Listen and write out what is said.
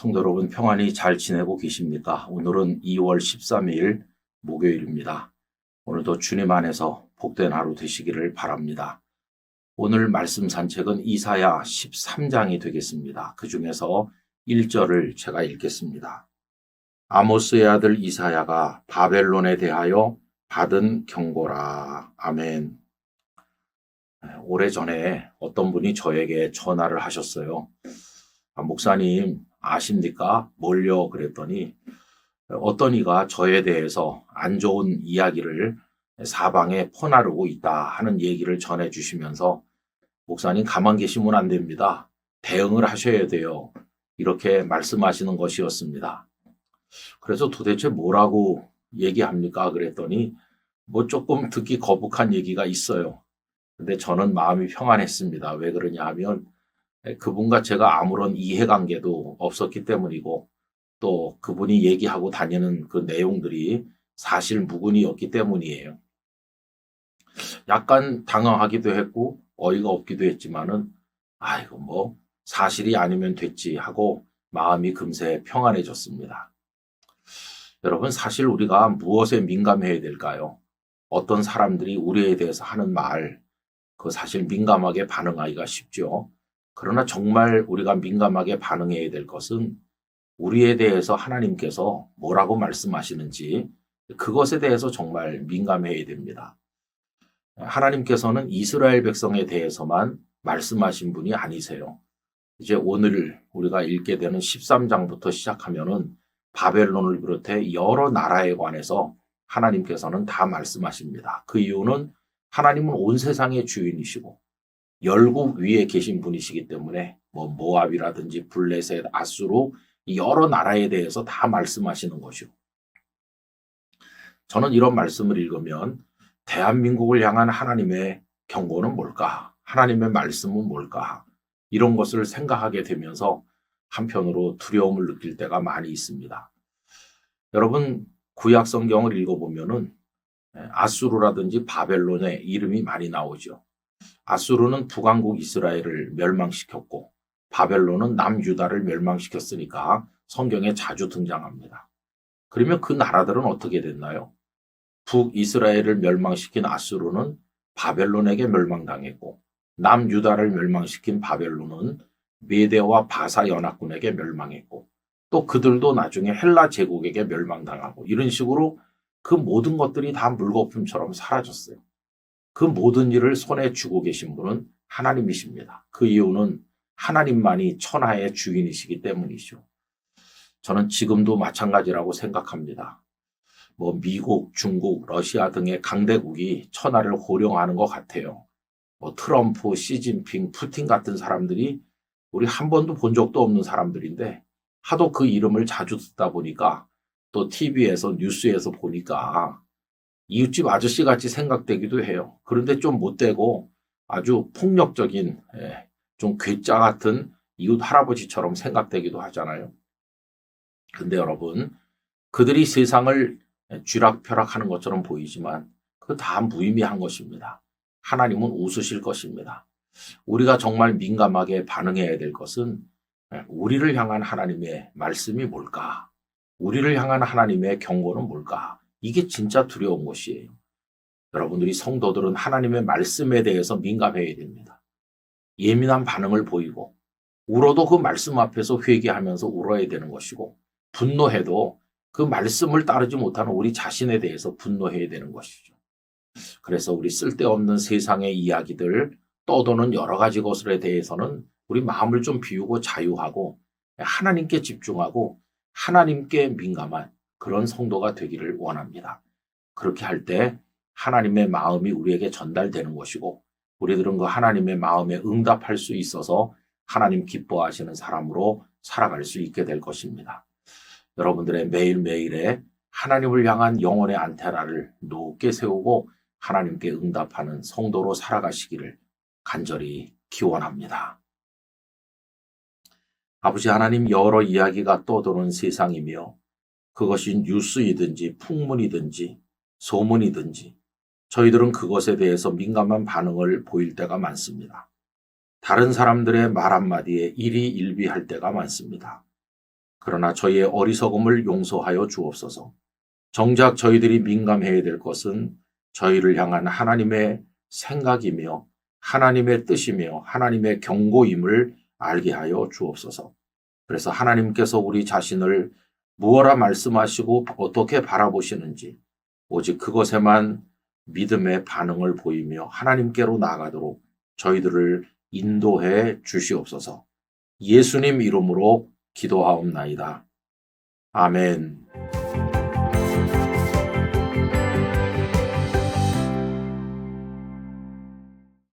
성도 여러분 평안히 잘 지내고 계십니까? 오늘은 2월 13일 목요일입니다. 오늘도 주님 안에서 복된 하루 되시기를 바랍니다. 오늘 말씀 산책은 이사야 13장이 되겠습니다. 그 중에서 1절을 제가 읽겠습니다. 아모스의 아들 이사야가 바벨론에 대하여 받은 경고라. 아멘. 오래전에 어떤 분이 저에게 전화를 하셨어요. 목사님 아십니까? 뭘요? 그랬더니 어떤 이가 저에 대해서 안 좋은 이야기를 사방에 퍼나르고 있다 하는 얘기를 전해주시면서 목사님 가만 계시면 안 됩니다. 대응을 하셔야 돼요. 이렇게 말씀하시는 것이었습니다. 그래서 도대체 뭐라고 얘기합니까? 그랬더니 뭐 조금 듣기 거북한 얘기가 있어요. 근데 저는 마음이 평안했습니다. 왜 그러냐 하면 그분과 제가 아무런 이해관계도 없었기 때문이고 또 그분이 얘기하고 다니는 그 내용들이 사실 무근이었기 때문이에요. 약간 당황하기도 했고 어이가 없기도 했지만은 아이고 뭐 사실이 아니면 됐지 하고 마음이 금세 평안해졌습니다. 여러분 사실 우리가 무엇에 민감해야 될까요? 어떤 사람들이 우리에 대해서 하는 말, 그 사실 민감하게 반응하기가 쉽죠. 그러나 정말 우리가 민감하게 반응해야 될 것은 우리에 대해서 하나님께서 뭐라고 말씀하시는지 그것에 대해서 정말 민감해야 됩니다. 하나님께서는 이스라엘 백성에 대해서만 말씀하신 분이 아니세요. 이제 오늘 우리가 읽게 되는 13장부터 시작하면은 바벨론을 비롯해 여러 나라에 관해서 하나님께서는 다 말씀하십니다. 그 이유는 하나님은 온 세상의 주인이시고 열국 위에 계신 분이시기 때문에 모압이라든지 블레셋, 아수르 여러 나라에 대해서 다 말씀하시는 것이고 저는 이런 말씀을 읽으면 대한민국을 향한 하나님의 경고는 뭘까? 하나님의 말씀은 뭘까? 이런 것을 생각하게 되면서 한편으로 두려움을 느낄 때가 많이 있습니다. 여러분 구약 성경을 읽어보면은 아수르라든지 바벨론의 이름이 많이 나오죠. 아수르는 북왕국 이스라엘을 멸망시켰고 바벨론은 남유다를 멸망시켰으니까 성경에 자주 등장합니다. 그러면 그 나라들은 어떻게 됐나요? 북이스라엘을 멸망시킨 아수르는 바벨론에게 멸망당했고 남유다를 멸망시킨 바벨론은 메대와 바사 연합군에게 멸망했고 또 그들도 나중에 헬라 제국에게 멸망당하고 이런 식으로 그 모든 것들이 다 물거품처럼 사라졌어요. 그 모든 일을 손에 쥐고 계신 분은 하나님이십니다. 그 이유는 하나님만이 천하의 주인이시기 때문이죠. 저는 지금도 마찬가지라고 생각합니다. 미국, 중국, 러시아 등의 강대국이 천하를 호령하는 것 같아요. 트럼프, 시진핑, 푸틴 같은 사람들이 우리 한 번도 본 적도 없는 사람들인데 하도 그 이름을 자주 듣다 보니까 또 TV에서 뉴스에서 보니까 이웃집 아저씨 같이 생각되기도 해요. 그런데 좀 못되고 아주 폭력적인 좀 괴짜 같은 이웃 할아버지처럼 생각되기도 하잖아요. 근데 여러분 그들이 세상을 쥐락펴락하는 것처럼 보이지만 그거 다 무의미한 것입니다. 하나님은 웃으실 것입니다. 우리가 정말 민감하게 반응해야 될 것은 우리를 향한 하나님의 말씀이 뭘까? 우리를 향한 하나님의 경고는 뭘까? 이게 진짜 두려운 것이에요. 여러분들이 성도들은 하나님의 말씀에 대해서 민감해야 됩니다. 예민한 반응을 보이고 울어도 그 말씀 앞에서 회개하면서 울어야 되는 것이고 분노해도 그 말씀을 따르지 못하는 우리 자신에 대해서 분노해야 되는 것이죠. 그래서 우리 쓸데없는 세상의 이야기들 떠도는 여러 가지 것들에 대해서는 우리 마음을 좀 비우고 자유하고 하나님께 집중하고 하나님께 민감한 그런 성도가 되기를 원합니다. 그렇게 할 때 하나님의 마음이 우리에게 전달되는 것이고 우리들은 그 하나님의 마음에 응답할 수 있어서 하나님 기뻐하시는 사람으로 살아갈 수 있게 될 것입니다. 여러분들의 매일매일에 하나님을 향한 영혼의 안테나를 높게 세우고 하나님께 응답하는 성도로 살아가시기를 간절히 기원합니다. 아버지 하나님 여러 이야기가 떠도는 세상이며 그것이 뉴스이든지 풍문이든지 소문이든지 저희들은 그것에 대해서 민감한 반응을 보일 때가 많습니다. 다른 사람들의 말 한마디에 일희일비할 때가 많습니다. 그러나 저희의 어리석음을 용서하여 주옵소서. 정작 저희들이 민감해야 될 것은 저희를 향한 하나님의 생각이며 하나님의 뜻이며 하나님의 경고임을 알게 하여 주옵소서. 그래서 하나님께서 우리 자신을 무엇라 말씀하시고 어떻게 바라보시는지 오직 그것에만 믿음의 반응을 보이며 하나님께로 나아가도록 저희들을 인도해 주시옵소서. 예수님 이름으로 기도하옵나이다. 아멘.